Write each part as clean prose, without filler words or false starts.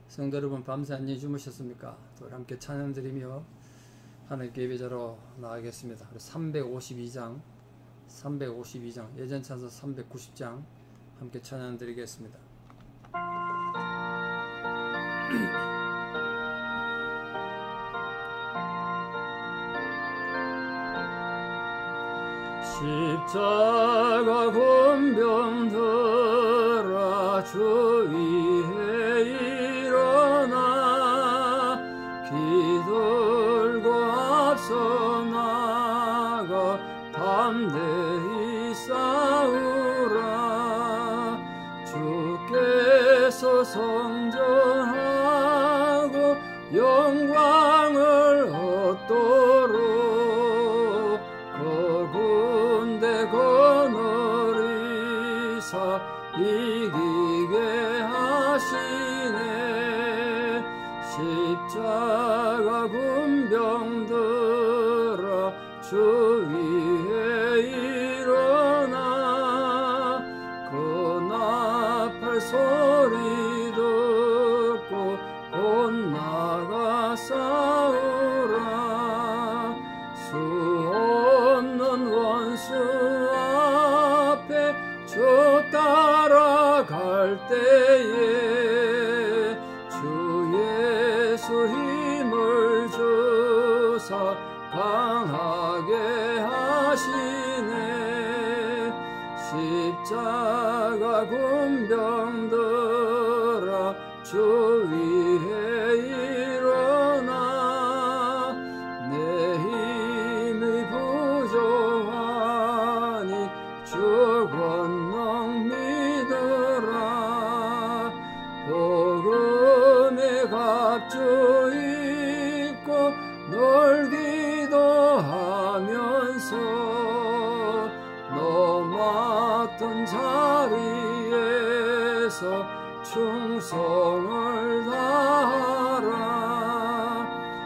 성도 여러분, 밤새 안녕히 주무셨습니까? 또 우리 함께 찬양 드리며 하나님께 예배자로 나가겠습니다. 352장 예전 찬서 390장 함께 찬양 드리겠습니다. 십자가 권병 들어 주 위에 일어나 기들고 앞서 나가 담대히 싸우라. 주께서 성전하고 영광을 얻도록 거느리사 이기게 하시네. 십자가 군병 들어 주 위에 일어나 그 나팔 소리 듣고 곧 나가 싸우라. 수 없는 원수 앞에 주 따라갈 때에 주 예수 힘을 주사 강하게 하시네. 십자가 군병 들어 주 위에 일어나 내 힘이 부족하니 주 권능 믿으라. 복음의 갑주 입고 널 기도하면서 너 맡은 자리에서 충성을 다하라.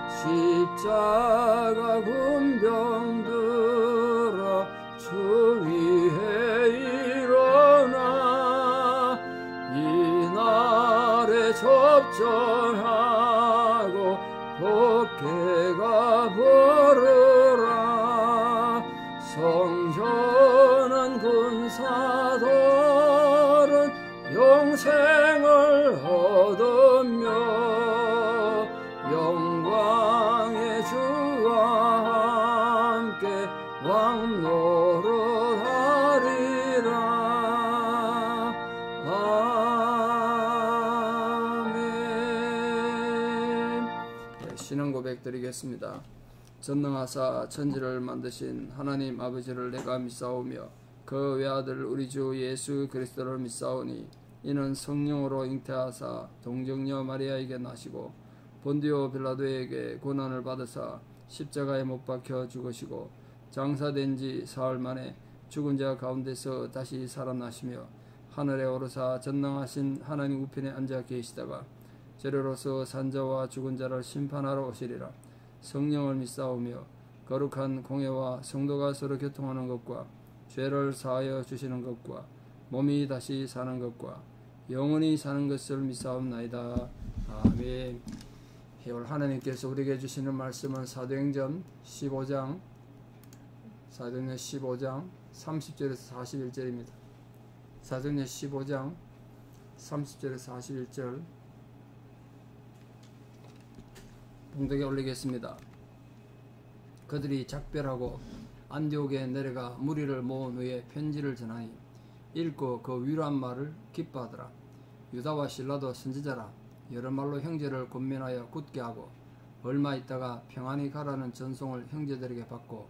십자가 군병 들어 주 위에 일어나 이날에 접전하고 복개가 부르라. 성전한 군사들은 영생을 얻으며 영광의 주와 함께 왕 노릇하리라. 아멘. 신앙 고백 드리겠습니다. 전능하사 천지를 만드신 하나님 아버지를 내가 믿사오며 그 외아들 우리 주 예수 그리스도를 믿사오니 이는 성령으로 잉태하사 동정녀 마리아에게 나시고 본디오 빌라도에게 고난을 받으사 십자가에 못 박혀 죽으시고 장사된 지 사흘 만에 죽은 자 가운데서 다시 살아나시며 하늘에 오르사 전능하신 하나님 우편에 앉아 계시다가 저리로서 산자와 죽은 자를 심판하러 오시리라. 성령을 믿사오며 거룩한 공회와 성도가 서로 교통하는 것과 죄를 사하여 주시는 것과 몸이 다시 사는 것과 영원히 사는 것을 믿사옵나이다. 아멘. 오늘 하나님께서 우리에게 주시는 말씀은 사도행전 15장 30절에서 41절입니다. 사도행전 15장 30절에서 41절 봉독에 올리겠습니다. 그들이 작별하고 안디옥에 내려가 무리를 모은 후에 편지를 전하니 읽고 그 위로한 말을 기뻐하더라. 유다와 실라도 선지자라 여러 말로 형제를 권면하여 굳게 하고 얼마 있다가 평안히 가라는 전송을 형제들에게 받고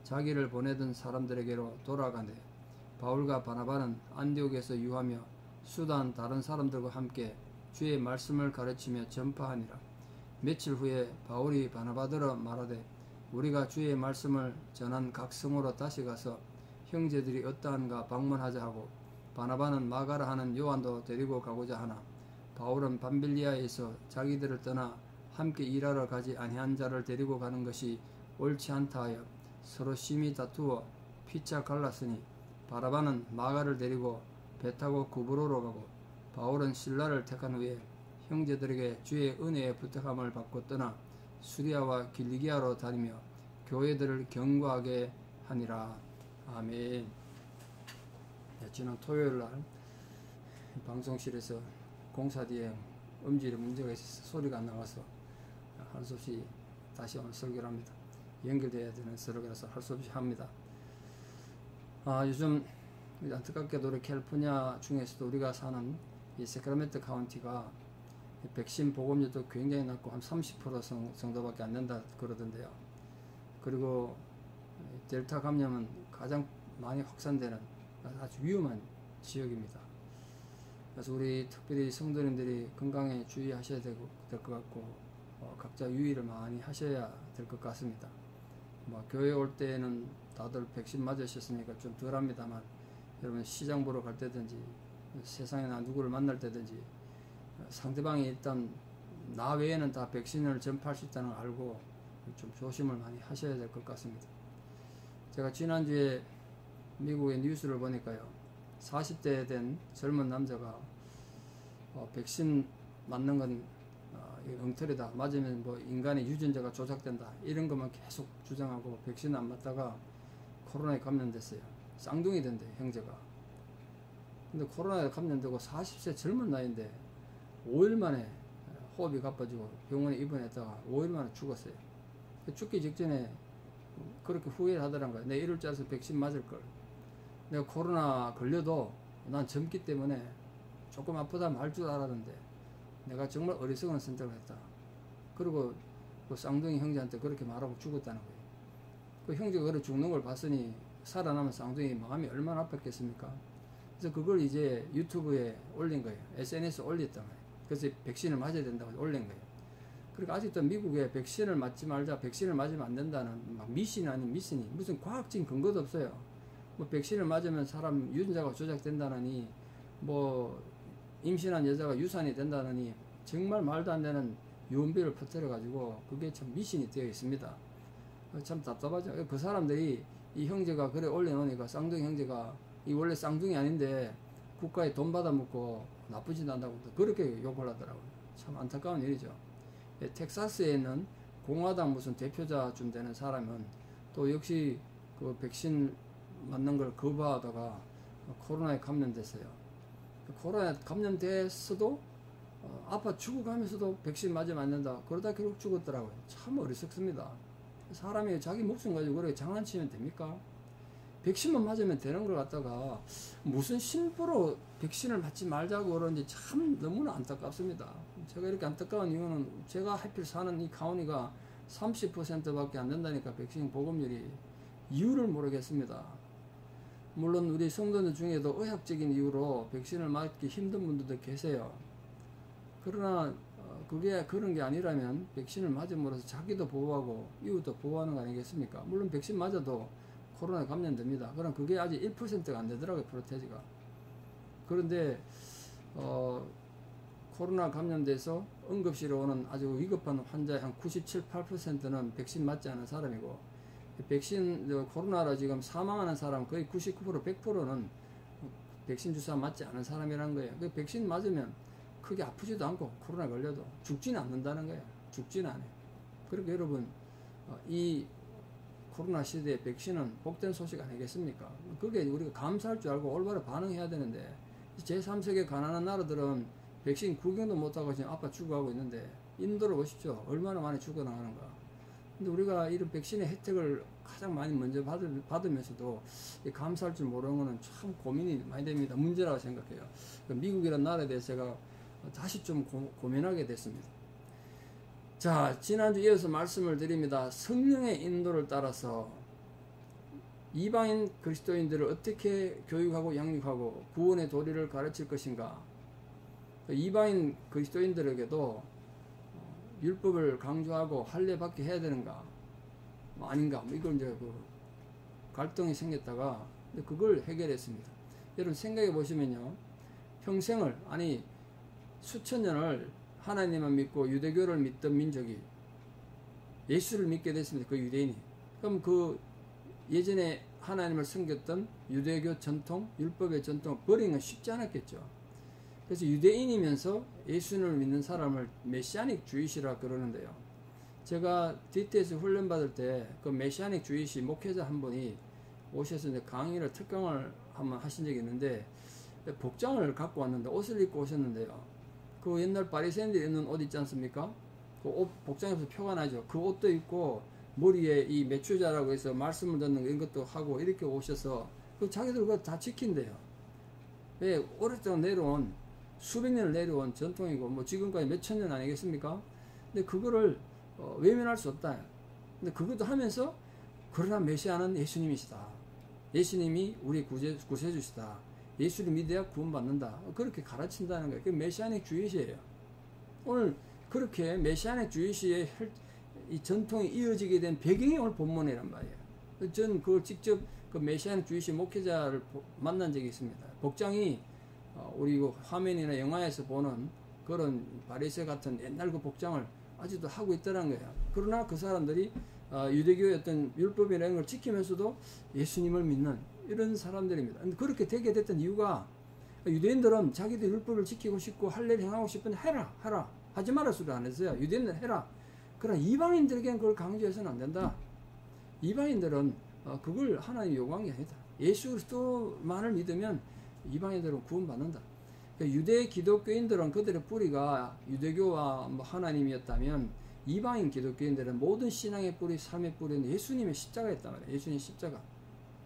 자기를 보내던 사람들에게로 돌아가네. 바울과 바나바는 안디옥에서 유하며 수단 다른 사람들과 함께 주의 말씀을 가르치며 전파하니라. 며칠 후에 바울이 바나바더러 말하되 우리가 주의 말씀을 전한 각 성으로 다시 가서 형제들이 어떠한가 방문하자 하고 바나바는 마가라 하는 요한도 데리고 가고자 하나 바울은 밤빌리아에서 자기들을 떠나 함께 일하러 가지 아니한 자를 데리고 가는 것이 옳지 않다 하여 서로 심히 다투어 피차 갈랐으니 바나바는 마가를 데리고 배 타고 구브로로 가고 바울은 실라를 택한 후에 형제들에게 주의 은혜의 부탁함을 받고 떠나 수리아와 길리기아로 다니며 교회들을 경고하게 하니라. 아멘. 네, 지난 토요일날 방송실에서 공사 뒤에 음질에 문제가 있어서 소리가 안 나와서 할 수 없이 다시 오늘 설교를 합니다. 연결되어야 되는 설교라서 할 수 없이 합니다. 요즘 안타깝게도 우리 캘리포니아 중에서도 우리가 사는 이 세크라멘토 카운티가 백신 보급률도 굉장히 낮고 한 30% 정도밖에 안 된다 그러던데요. 그리고 델타 감염은 가장 많이 확산되는 아주 위험한 지역입니다. 그래서 우리 특별히 성도님들이 건강에 주의하셔야 될 것 같고 각자 유의를 많이 하셔야 될 것 같습니다. 교회 올 때는 다들 백신 맞으셨으니까 좀 덜합니다만 여러분 시장 보러 갈 때든지 세상에나 누구를 만날 때든지 상대방이 일단 나 외에는 다 백신을 전파할 수 있다는 걸 알고 좀 조심을 많이 하셔야 될 것 같습니다. 제가 지난주에 미국의 뉴스를 보니까요, 40대 된 젊은 남자가 백신 맞는 건 엉터리다, 맞으면 뭐 인간의 유전자가 조작된다, 이런 것만 계속 주장하고 백신 안 맞다가 코로나에 감염됐어요. 쌍둥이 된대, 형제가. 근데 코로나에 감염되고 40세 젊은 나이인데 5일 만에 호흡이 가빠지고 병원에 입원했다가 5일 만에 죽었어요. 죽기 직전에 그렇게 후회를 하더란 거예요. 내가 이럴 줄 알아서 백신 맞을 걸. 내가 코로나 걸려도 난 젊기 때문에 조금 아프다 말 줄 알았는데 내가 정말 어리석은 선택을 했다. 그리고 그 쌍둥이 형제한테 그렇게 말하고 죽었다는 거예요. 그 형제가 그렇게 죽는 걸 봤으니 살아남은 쌍둥이 마음이 얼마나 아팠겠습니까? 그래서 그걸 이제 유튜브에 올린 거예요. SNS에 올렸단 말이에요. 그래서 백신을 맞아야 된다고 올린 거예요. 그러니까 아직도 미국에 백신을 맞지 말자, 백신을 맞으면 안 된다는 막 미신이 아닌 미신이, 무슨 과학적인 근거도 없어요. 뭐 백신을 맞으면 사람 유전자가 조작된다느니, 뭐 임신한 여자가 유산이 된다느니, 정말 말도 안 되는 유언비를 퍼뜨려 가지고 그게 참 미신이 되어 있습니다. 참 답답하죠. 그 사람들이 이 형제가 그래 올려놓으니까, 쌍둥이 형제가 이 원래 쌍둥이 아닌데 국가에 돈 받아먹고 나쁘지도 않다고 그렇게 욕을 하더라고요. 참 안타까운 일이죠. 텍사스에 있는 공화당 무슨 대표자쯤 되는 사람은 또 역시 그 백신 맞는 걸 거부하다가 코로나에 감염됐어요. 코로나에 감염됐어도 아파 죽어가면서도 백신 맞으면 안 된다, 그러다 결국 죽었더라고요. 참 어리석습니다. 사람이 자기 목숨 가지고 그렇게 장난치면 됩니까? 백신만 맞으면 되는 걸 갖다가 무슨 심보로 백신을 맞지 말자고 그러는지 참 너무나 안타깝습니다. 제가 이렇게 안타까운 이유는 제가 하필 사는 이 카운티가 30%밖에 안 된다니까 백신 보급률이, 이유를 모르겠습니다. 물론 우리 성도들 중에도 의학적인 이유로 백신을 맞기 힘든 분들도 계세요. 그러나 그게 그런 게 아니라면 백신을 맞음으로써 자기도 보호하고 이웃도 보호하는 거 아니겠습니까? 물론 백신 맞아도 코로나에 감염됩니다. 그럼 그게 아직 1%가 안 되더라고요, 프로테지가. 그런데 코로나 감염돼서 응급실에 오는 아주 위급한 환자의 한 97, 8%는 백신 맞지 않은 사람이고, 백신 코로나로 지금 사망하는 사람 거의 99%, 100%는 백신 주사 맞지 않은 사람이라는 거예요. 그 백신 맞으면 크게 아프지도 않고 코로나 걸려도 죽지는 않는다는 거예요. 죽지는 않아요. 그러니까 여러분, 이 코로나 시대의 백신은 복된 소식 아니겠습니까? 그게 우리가 감사할 줄 알고 올바로 반응해야 되는데, 제3세계 가난한 나라들은 백신 구경도 못하고 지금 아파 죽어가고 있는데, 인도를 보십시오. 얼마나 많이 죽어나가는가. 근데 우리가 이런 백신의 혜택을 가장 많이 먼저 받으면서도 감사할 줄 모르는 것은 참 고민이 많이 됩니다. 문제라고 생각해요. 미국이라는 나라에 대해서 제가 다시 좀 고민하게 됐습니다. 자, 지난주 이어서 말씀을 드립니다. 성령의 인도를 따라서 이방인 그리스도인들을 어떻게 교육하고 양육하고 구원의 도리를 가르칠 것인가. 이방인 그리스도인들에게도 율법을 강조하고 할례 받게 해야 되는가, 뭐 아닌가, 뭐 이걸 이제 그 갈등이 생겼다가 그걸 해결했습니다. 여러분 생각해 보시면요, 평생을, 아니 수천 년을 하나님만 믿고 유대교를 믿던 민족이 예수를 믿게 됐습니다. 그 유대인이. 그럼 그 예전에 하나님을 섬겼던 유대교 전통, 율법의 전통을 버리는 건 쉽지 않았겠죠. 그래서 유대인이면서 예수님을 믿는 사람을 메시아닉 주이시라 그러는데요. 제가 DTS 훈련 받을 때 그 메시아닉 주이시 목회자 한 분이 오셔서 이제 강의를 특강을 한번 하신 적이 있는데, 복장을 갖고 왔는데, 옷을 입고 오셨는데요. 그 옛날 바리새인들이 입는 옷 있지 않습니까? 그 옷 복장에서 표가 나죠. 그 옷도 입고 머리에 이 메추자라고 해서 말씀을 듣는 이런 것도 하고 이렇게 오셔서 그 자기들 그거 다 지킨대요. 왜? 오랫동안 내려온, 수백 년을 내려온 전통이고 뭐 지금까지 몇천 년 아니겠습니까? 근데 그거를 외면할 수 없다. 근데 그것도 하면서 그러나 메시아는 예수님이시다. 예수님이 우리 구세주시다. 예수를 믿어야 구원받는다. 그렇게 가르친다는 거예요. 그게 메시아닉 주의시예요. 오늘 그렇게 메시아닉 주의시의 이 전통이 이어지게 된 배경이 오늘 본문이란 말이에요. 저는 그걸 직접 그 메시아닉 주의시 목회자를 만난 적이 있습니다. 복장이 우리 화면이나 영화에서 보는 그런 바리새 같은 옛날 그 복장을 아직도 하고 있더란 거예요. 그러나 그 사람들이 유대교의 어떤 율법이나 이런 걸 지키면서도 예수님을 믿는 이런 사람들입니다. 근데 그렇게 되게 됐던 이유가, 유대인들은 자기들 율법을 지키고 싶고 할 일 행하고 싶은데 해라 하지 마라 소리 안 했어요. 유대인들은 해라. 그러나 이방인들에게는 그걸 강조해서는 안 된다. 이방인들은 그걸 하나님 요구한 게 아니다. 예수 그리스도만을 믿으면 이방인들은 구원받는다. 유대 기독교인들은 그들의 뿌리가 유대교와 하나님이었다면, 이방인 기독교인들은 모든 신앙의 뿌리, 삶의 뿌리는 예수님의 십자가였단 말이에요. 예수님의 십자가.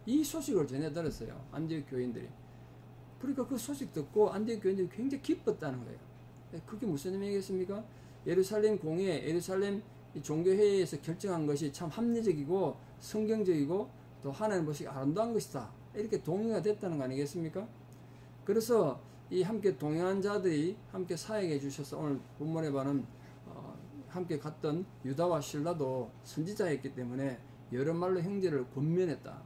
이 소식을 전해들었어요. 안디옥 교인들이. 그러니까 그 소식 듣고 안디옥 교인들이 굉장히 기뻤다는 거예요. 그게 무슨 의미겠습니까? 예루살렘 공회, 예루살렘 종교회의에서 결정한 것이 참 합리적이고 성경적이고 또 하나님 보시기 아름다운 것이다. 이렇게 동의가 됐다는 거 아니겠습니까? 그래서 이 함께 동행한 자들이 함께 사역해 주셔서 오늘 본문에 봐는 함께 갔던 유다와 실라도 선지자였기 때문에 여러 말로 형제를 권면했다.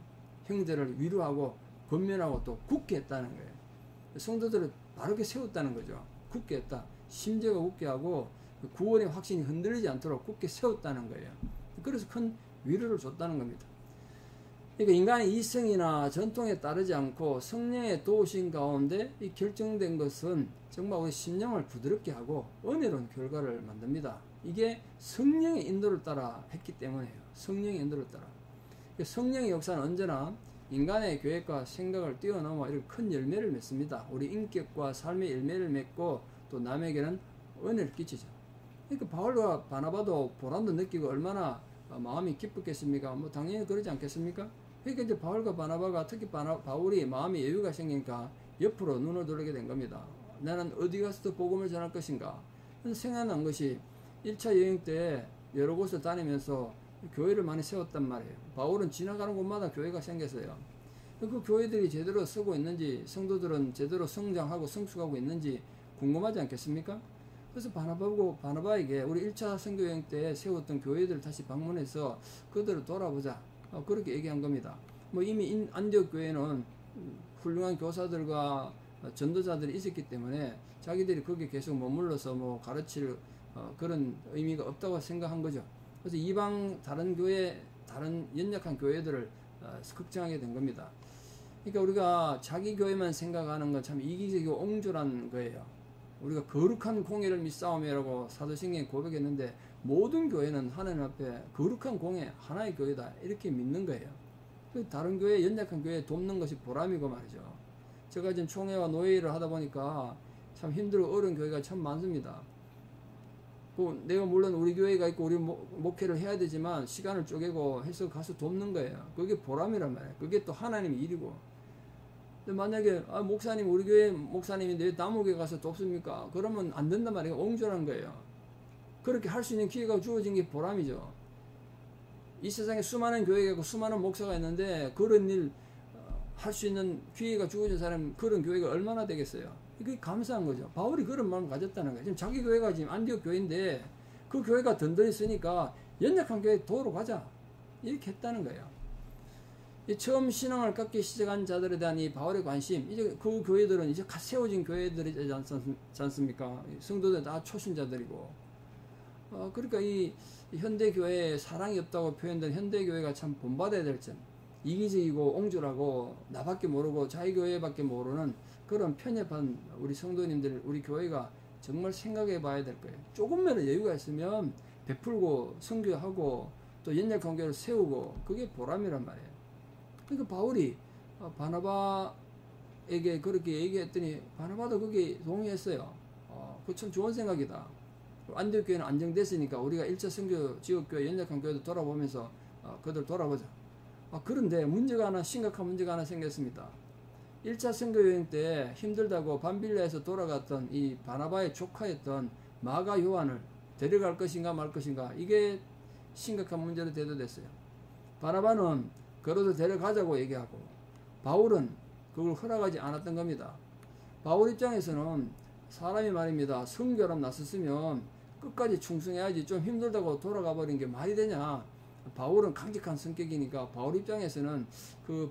형제를 위로하고 권면하고 또 굳게 했다는 거예요. 성도들을 바르게 세웠다는 거죠. 굳게 했다. 심지어가 굳게 하고 구원의 확신이 흔들리지 않도록 굳게 세웠다는 거예요. 그래서 큰 위로를 줬다는 겁니다. 그러니까 인간의 이성이나 전통에 따르지 않고 성령의 도우심 가운데 이 결정된 것은 정말 우리 심령을 부드럽게 하고 은혜로운 결과를 만듭니다. 이게 성령의 인도를 따라 했기 때문이에요. 성령의 인도를 따라. 성령의 역사는 언제나 인간의 계획과 생각을 뛰어넘어 이렇게 큰 열매를 맺습니다. 우리 인격과 삶의 열매를 맺고 또 남에게는 은혜를 끼치죠. 그러니까 바울과 바나바도 보람도 느끼고 얼마나 마음이 기뻤겠습니까? 뭐 당연히 그러지 않겠습니까? 그러니까 이제 바울과 바나바가, 특히 바울이 마음에 여유가 생기니까 옆으로 눈을 돌리게 된 겁니다. 나는 어디 가서도 복음을 전할 것인가? 그래서 생각난 것이 1차 여행 때 여러 곳을 다니면서 교회를 많이 세웠단 말이에요. 바울은 지나가는 곳마다 교회가 생겼어요. 그 교회들이 제대로 쓰고 있는지, 성도들은 제대로 성장하고 성숙하고 있는지 궁금하지 않겠습니까? 그래서 바나바에게 우리 1차 선교여행 때 세웠던 교회들을 다시 방문해서 그들을 돌아보자. 그렇게 얘기한 겁니다. 뭐 이미 안디옥 교회는 훌륭한 교사들과 전도자들이 있었기 때문에 자기들이 거기에 계속 머물러서 뭐 가르칠 그런 의미가 없다고 생각한 거죠. 그래서 이방 다른 교회, 다른 연약한 교회들을 걱정하게 된 겁니다. 그러니까 우리가 자기 교회만 생각하는 건 참 이기적이고 옹졸한 거예요. 우리가 거룩한 공예를 믿사오며라고 사도신경에 고백했는데, 모든 교회는 하나님 앞에 거룩한 공예, 하나의 교회다 이렇게 믿는 거예요. 다른 교회, 연약한 교회 돕는 것이 보람이고 말이죠. 제가 지금 총회와 노예를 하다 보니까 참 힘들고 어려운 교회가 참 많습니다. 내가 물론 우리 교회가 있고 우리 목회를 해야 되지만 시간을 쪼개고 해서 가서 돕는 거예요. 그게 보람이란 말이에요. 그게 또 하나님의 일이고. 근데 만약에 목사님, 우리 교회 목사님인데 왜 남의 교회 가서 돕습니까? 그러면 안 된단 말이에요. 옹졸한 거예요. 그렇게 할 수 있는 기회가 주어진 게 보람이죠. 이 세상에 수많은 교회가 있고 수많은 목사가 있는데 그런 일 할 수 있는 기회가 주어진 사람, 그런 교회가 얼마나 되겠어요? 그게 감사한 거죠. 바울이 그런 마음을 가졌다는 거예요. 지금 자기 교회가 지금 안디옥 교회인데 그 교회가 든든히 쓰니까 연약한 교회 도우러 가자. 이렇게 했다는 거예요. 처음 신앙을 갖기 시작한 자들에 대한 이 바울의 관심, 이제 그 교회들은 이제 갓 세워진 교회들이지 않습니까? 성도들 다 초신자들이고. 그러니까 이 현대교회에 사랑이 없다고 표현된 현대교회가 참 본받아야 될 점. 이기적이고 옹졸하고 나밖에 모르고 자기 교회밖에 모르는 그런 편협한 우리 성도님들, 우리 교회가 정말 생각해 봐야 될 거예요. 조금만 여유가 있으면 베풀고 선교하고 또 연약한 교회를 세우고 그게 보람이란 말이에요. 그러니까 바울이 바나바에게 그렇게 얘기했더니 바나바도 거기에 동의했어요. 그거 참 좋은 생각이다. 안디옥 교회는 안정됐으니까 우리가 1차 선교 지역교회 연약한 교회도 돌아보면서 그들 돌아보자. 그런데 심각한 문제가 하나 생겼습니다. 1차 선교여행 때 힘들다고 밤빌라에서 돌아갔던 이 바나바의 조카였던 마가 요한을 데려갈 것인가 말 것인가, 이게 심각한 문제로 대두됐어요. 바나바는 걸어서 데려가자고 얘기하고 바울은 그걸 허락하지 않았던 겁니다. 바울 입장에서는 사람이 말입니다. 선교로 나섰으면 끝까지 충성해야지, 좀 힘들다고 돌아가 버린 게 말이 되냐. 바울은 강직한 성격이니까 바울 입장에서는 그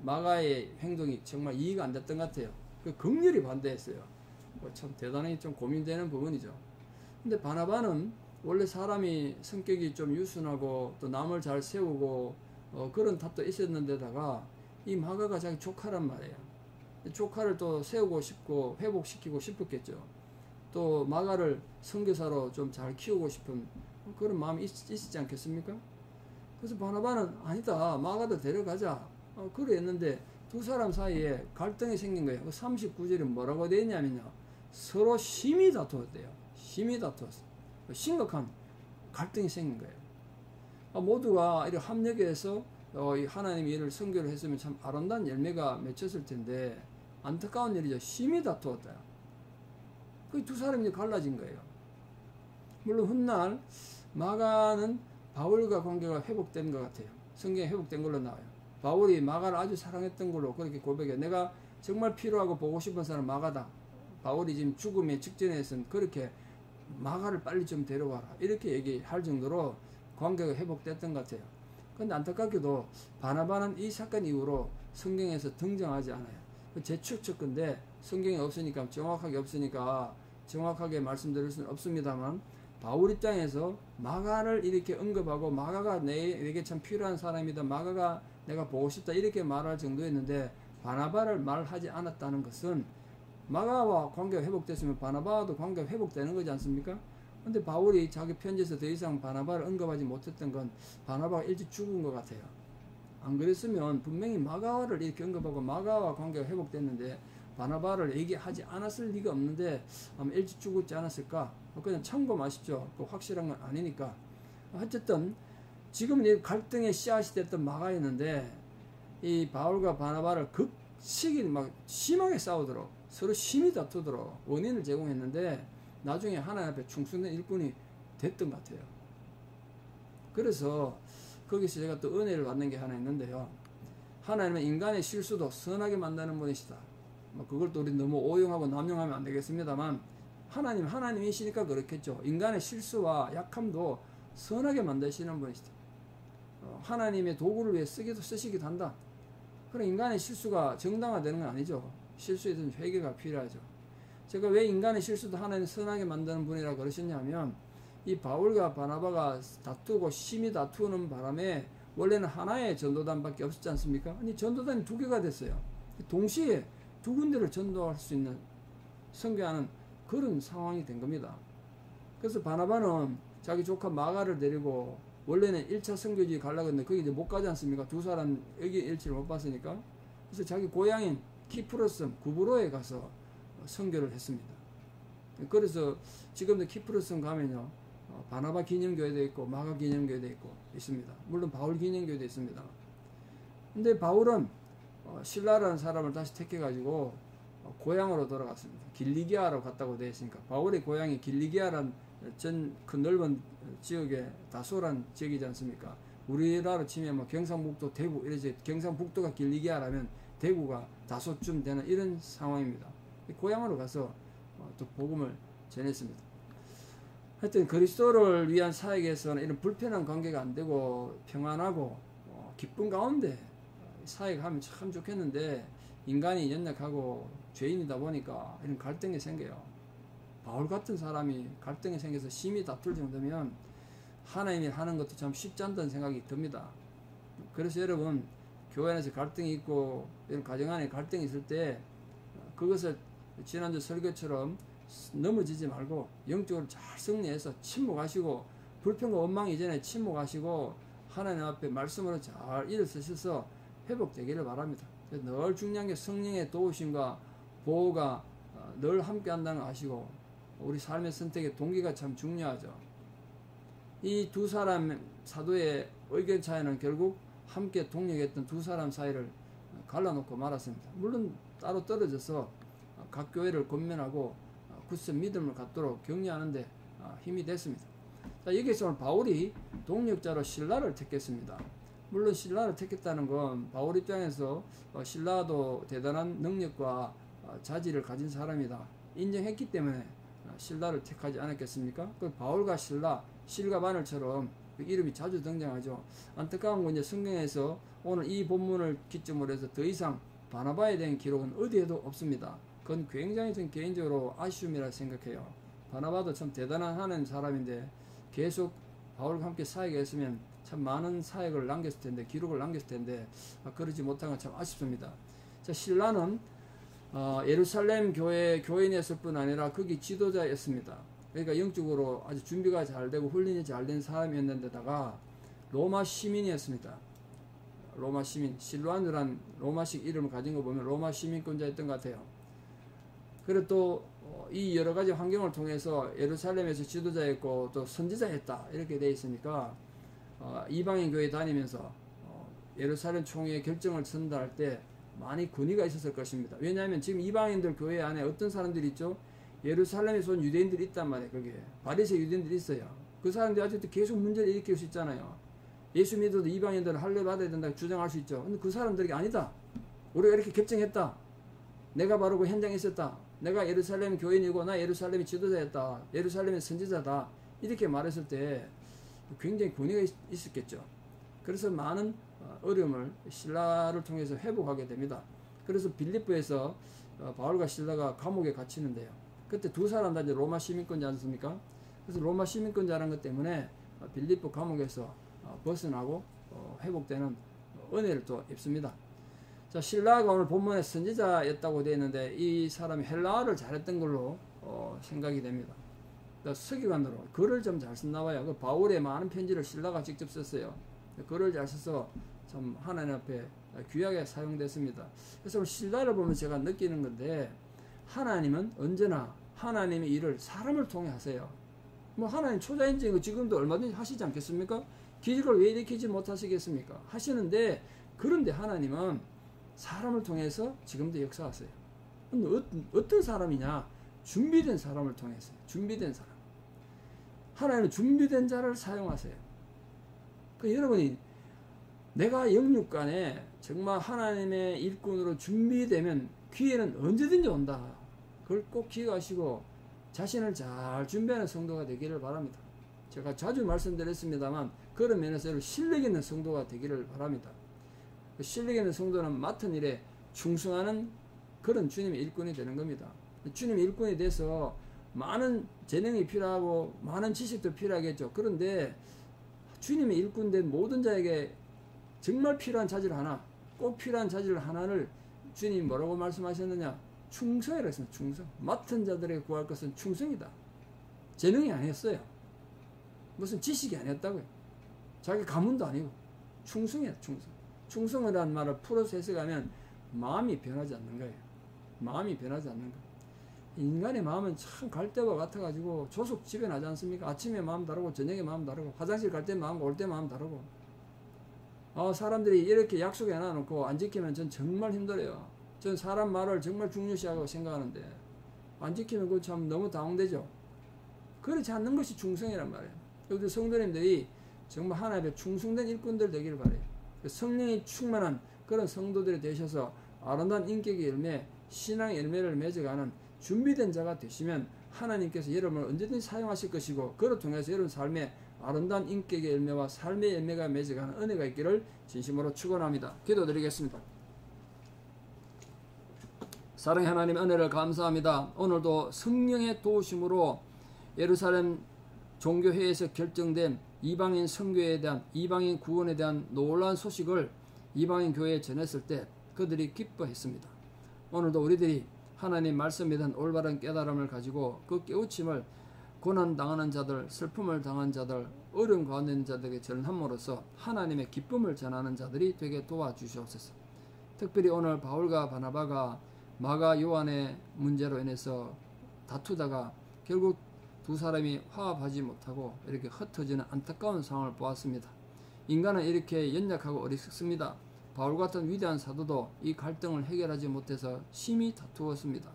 마가의 행동이 정말 이해가 안 됐던 것 같아요. 그 극렬히 반대했어요. 참 대단히 좀 고민되는 부분이죠. 근데 바나바는 원래 사람이 성격이 좀 유순하고 또 남을 잘 세우고 그런 탑도 있었는데다가 이 마가가 자기 조카란 말이에요. 조카를 또 세우고 싶고 회복시키고 싶었겠죠. 또 마가를 선교사로 좀 잘 키우고 싶은 그런 마음이 있지 않겠습니까? 그래서 바나바는 아니다, 마가도 데려가자. 그래 했는데 두 사람 사이에 갈등이 생긴 거예요. 39절에 뭐라고 되어 있냐면요, 서로 심히 다투었대요. 심히 다투었어. 심각한 갈등이 생긴 거예요. 모두가 이렇게 합력해서 하나님이 이를 선교를 했으면 참 아름다운 열매가 맺혔을 텐데 안타까운 일이죠. 심히 다투었다. 그 두 사람이 갈라진 거예요. 물론 훗날 마가는 바울과 관계가 회복된 것 같아요. 성경에 회복된 걸로 나와요. 바울이 마가를 아주 사랑했던 걸로 그렇게 고백해요. 내가 정말 필요하고 보고 싶은 사람 마가다. 바울이 지금 죽음의 직전에서는 그렇게 마가를 빨리 좀 데려와라, 이렇게 얘기할 정도로 관계가 회복됐던 것 같아요. 그런데 안타깝게도 바나바는 이 사건 이후로 성경에서 등장하지 않아요. 제 추측건데 성경이 없으니까, 정확하게 없으니까 정확하게 말씀드릴 수는 없습니다만, 바울 입장에서 마가를 이렇게 언급하고 마가가 내게 참 필요한 사람이다, 마가가 내가 보고 싶다, 이렇게 말할 정도였는데 바나바를 말하지 않았다는 것은 마가와 관계가 회복됐으면 바나바와도 관계가 회복되는 거지 않습니까? 근데 바울이 자기 편지에서 더 이상 바나바를 언급하지 못했던 건 바나바가 일찍 죽은 것 같아요. 안 그랬으면 분명히 마가를 이렇게 언급하고 마가와 관계가 회복됐는데 바나바를 얘기하지 않았을 리가 없는데 아마 일찍 죽었지 않았을까? 그냥 참고 마십시오. 확실한 건 아니니까. 어쨌든 지금은 이 갈등의 씨앗이 됐던 마가였는데 이 바울과 바나바를 극식이 막 심하게 싸우도록 서로 심히 다투도록 원인을 제공했는데 나중에 하나님 앞에 충성된 일꾼이 됐던 것 같아요. 그래서 거기서 제가 또 은혜를 받는 게 하나 있는데요. 하나님은 인간의 실수도 선하게 만드는 분이시다. 그걸 또 우리 너무 오용하고 남용하면 안 되겠습니다만 하나님이시니까 그렇겠죠. 인간의 실수와 약함도 선하게 만드시는 분이시다. 하나님의 도구를 위해 쓰시기도 한다. 그럼 인간의 실수가 정당화되는 건 아니죠. 실수에 대한 회개가 필요하죠. 제가 왜 인간의 실수도 하나님 선하게 만드는 분이라고 그러셨냐면 이 바울과 바나바가 다투고 심히 다투는 바람에 원래는 하나의 전도단밖에 없었지 않습니까? 아니 전도단이 두 개가 됐어요. 동시에 두 군데를 전도할 수 있는 선교하는 그런 상황이 된 겁니다. 그래서 바나바는 자기 조카 마가를 데리고 원래는 1차 선교지 가려고 했는데 거기 이제 못 가지 않습니까? 두 사람 여기 일치를 못 봤으니까. 그래서 자기 고향인 키프로스 구브로에 가서 선교를 했습니다. 그래서 지금도 키프로스 가면요, 바나바 기념교회도 있고 마가 기념교회도 있습니다. 물론 바울 기념교회도 있습니다. 근데 바울은 실라라는 사람을 다시 택해가지고 고향으로 돌아갔습니다. 길리기아로 갔다고 되어 있으니까 바울의 고향이 길리기아란 전 큰 넓은 지역에 다소란 지역이지 않습니까? 우리나라로 치면 경상북도 대구 이래서 경상북도가 길리기아라면 대구가 다소쯤 되는 이런 상황입니다. 고향으로 가서 또 복음을 전했습니다. 하여튼 그리스도를 위한 사역에서는 이런 불편한 관계가 안 되고 평안하고 기쁜 가운데 사역하면 참 좋겠는데 인간이 연약하고 죄인이다 보니까 이런 갈등이 생겨요. 바울 같은 사람이 갈등이 생겨서 심히 다툴 정도면 하나님이 하는 것도 참 쉽지 않다는 생각이 듭니다. 그래서 여러분 교회 안에서 갈등이 있고 이런 가정 안에 갈등이 있을 때 그것을 지난주 설교처럼 넘어지지 말고 영적으로 잘 승리해서 침묵하시고 불평과 원망 이전에 침묵하시고 하나님 앞에 말씀으로 잘 일어서셔서 회복되기를 바랍니다. 늘 중요한 게 성령의 도우심과 보호가 늘 함께 한다는 거 아시고 우리 삶의 선택의 동기가 참 중요하죠. 이 두 사람 사도의 의견 차이는 결국 함께 동력했던 두 사람 사이를 갈라놓고 말았습니다. 물론 따로 떨어져서 각 교회를 권면하고 굳세 믿음을 갖도록 격려하는데 힘이 됐습니다. 자, 여기서 오늘 바울이 동력자로 실라를 택했습니다. 물론 실라를 택했다는 건 바울 입장에서 실라도 대단한 능력과 자질을 가진 사람이다 인정했기 때문에 실라를 택하지 않았겠습니까? 그 바울과 실과 바늘처럼 그 이름이 자주 등장하죠. 안타까운 건 이제 성경에서 오늘 이 본문을 기점으로 해서 더 이상 바나바에 대한 기록은 어디에도 없습니다. 그건 굉장히 전 개인적으로 아쉬움이라 생각해요. 바나바도 참 대단한 하는 사람인데 계속 바울과 함께 사역에 했으면 참 많은 사역을 남겼을 텐데, 기록을 남겼을 텐데 그러지 못한 건 참 아쉽습니다. 자, 실라는 예루살렘 교인이었을 뿐 아니라 거기 지도자였습니다. 그러니까 영적으로 아주 준비가 잘 되고 훈련이 잘 된 사람이었는데다가 로마 시민이었습니다. 로마 시민, 실루아누란 로마식 이름을 가진 거 보면 로마 시민권자였던 것 같아요. 그리고 또 이 여러 가지 환경을 통해서 예루살렘에서 지도자였고 또 선지자였다 이렇게 되어 있으니까 이방인 교회 다니면서 예루살렘 총회의 결정을 전달할 때 많이 권위가 있었을 것입니다. 왜냐하면 지금 이방인들 교회 안에 어떤 사람들이 있죠? 예루살렘에서 온 유대인들이 있단 말이에요. 거기에 바리새 유대인들이 있어요. 그 사람들이 아직도 계속 문제를 일으킬 수 있잖아요. 예수 믿어도 이방인들은 할례 받아야 된다고 주장할 수 있죠. 근데 그 사람들이 아니다. 우리가 이렇게 결정했다. 내가 바로 그 현장에 있었다. 내가 예루살렘 교인이고 나 예루살렘의 지도자였다. 예루살렘의 선지자다. 이렇게 말했을 때 굉장히 권위가 있었겠죠. 그래서 많은 어려움을 실라를 통해서 회복하게 됩니다. 그래서 빌립보에서 바울과 실라가 감옥에 갇히는데요. 그때 두 사람 다 이제 로마 시민권자 않습니까? 그래서 로마 시민권자라는 것 때문에 빌립보 감옥에서 벗어나고 회복되는 은혜를 또 입습니다. 자, 실라가 오늘 본문에 선지자였다고 되어 있는데 이 사람이 헬라어를 잘했던 걸로 생각이 됩니다. 서기관으로 글을 좀 잘 썼나 봐요. 그 바울의 많은 편지를 실라가 직접 썼어요. 글을 잘 써서 참 하나님 앞에 귀하게 사용됐습니다. 그래서 실라를 보면 제가 느끼는 건데 하나님은 언제나 하나님의 일을 사람을 통해 하세요. 뭐 하나님 초자인지 지금도 얼마든지 하시지 않겠습니까? 기적을 왜 일으키지 못하시겠습니까? 하시는데 그런데 하나님은 사람을 통해서 지금도 역사하세요. 근데 어떤 사람이냐? 준비된 사람을 통해서요. 준비된 사람. 하나님은 준비된 자를 사용하세요. 그러니까 여러분이 내가 영육간에 정말 하나님의 일꾼으로 준비되면 기회는 언제든지 온다. 그걸 꼭 기억하시고 자신을 잘 준비하는 성도가 되기를 바랍니다. 제가 자주 말씀드렸습니다만 그런 면에서 여러분 실력 있는 성도가 되기를 바랍니다. 실력 있는 성도는 맡은 일에 충성하는 그런 주님의 일꾼이 되는 겁니다. 주님의 일꾼이 돼서 많은 재능이 필요하고 많은 지식도 필요하겠죠. 그런데 주님의 일꾼 된 모든 자에게 정말 필요한 자질 하나, 꼭 필요한 자질 하나를 주님 뭐라고 말씀하셨느냐? 충성이라고 했습니다. 충성. 맡은 자들에게 구할 것은 충성이다. 재능이 아니었어요. 무슨 지식이 아니었다고요. 자기 가문도 아니고 충성이야. 충성. 충성이라는 말을 풀어서 해석하면 마음이 변하지 않는 거예요. 마음이 변하지 않는 거예요. 인간의 마음은 참 갈대와 같아가지고 조속 지변하지 않습니까? 아침에 마음 다르고 저녁에 마음 다르고 화장실 갈 때 마음 올 때 마음 다르고 사람들이 이렇게 약속 해놔놓고 안 지키면 전 정말 힘들어요. 전 사람 말을 정말 중요시하고 생각하는데 안 지키면 그거 참 너무 다운되죠. 그렇지 않는 것이 충성이란 말이에요. 우리 성도님들이 정말 하나님의 충성된 일꾼들 되기를 바래요. 성령이 충만한 그런 성도들이 되셔서 아름다운 인격의 열매, 신앙의 열매를 맺어가는 준비된 자가 되시면 하나님께서 여러분을 언제든지 사용하실 것이고 그를 통해서 여러분 삶에 아름다운 인격의 열매와 삶의 열매가 맺어가는 은혜가 있기를 진심으로 축원합니다. 기도드리겠습니다. 사랑의 하나님 은혜를 감사합니다. 오늘도 성령의 도우심으로 예루살렘 종교회에서 결정된 이방인 선교에 대한 이방인 구원에 대한 놀라운 소식을 이방인 교회에 전했을 때 그들이 기뻐했습니다. 오늘도 우리들이 하나님 말씀에 대한 올바른 깨달음을 가지고 그 깨우침을 고난 당하는 자들, 슬픔을 당한 자들, 어려움 가운데 있는 자들에게 전함으로써 하나님의 기쁨을 전하는 자들이 되게 도와주시옵소서. 특별히 오늘 바울과 바나바가 마가 요한의 문제로 인해서 다투다가 결국 두 사람이 화합하지 못하고 이렇게 흩어지는 안타까운 상황을 보았습니다. 인간은 이렇게 연약하고 어리석습니다. 바울 같은 위대한 사도도 이 갈등을 해결하지 못해서 심히 다투었습니다.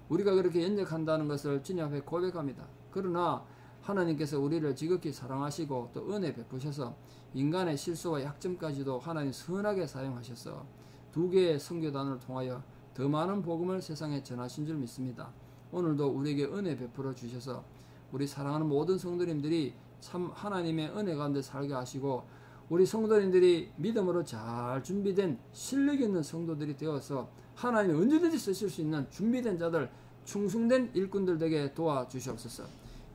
우리가 그렇게 연약한다는 것을 주님 앞에 고백합니다. 그러나 하나님께서 우리를 지극히 사랑하시고 또 은혜 베푸셔서 인간의 실수와 약점까지도 하나님 선하게 사용하셔서 두 개의 선교단을 통하여 더 많은 복음을 세상에 전하신 줄 믿습니다. 오늘도 우리에게 은혜 베풀어 주셔서 우리 사랑하는 모든 성도님들이 참 하나님의 은혜 가운데 살게 하시고 우리 성도님들이 믿음으로 잘 준비된 실력 있는 성도들이 되어서 하나님이 언제든지 쓰실 수 있는 준비된 자들, 충성된 일꾼들 되게 도와주시옵소서.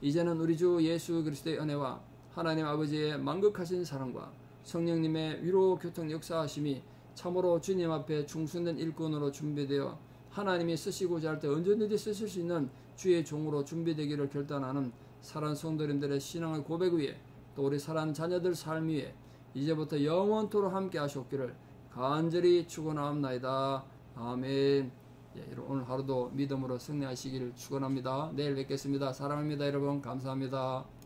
이제는 우리 주 예수 그리스도의 은혜와 하나님 아버지의 만극하신 사랑과 성령님의 위로 교통 역사하심이 참으로 주님 앞에 충성된 일꾼으로 준비되어 하나님이 쓰시고자 할 때 언제든지 쓰실 수 있는 주의 종으로 준비되기를 결단하는 사랑하는 성도님들의 신앙의 고백 위에 또 우리 사랑하는 자녀들 삶 위에 이제부터 영원토록 함께 하시옵기를 간절히 축원하옵나이다. 아멘. 오늘 하루도 믿음으로 승리하시기를 축원합니다. 내일 뵙겠습니다. 사랑합니다. 여러분 감사합니다.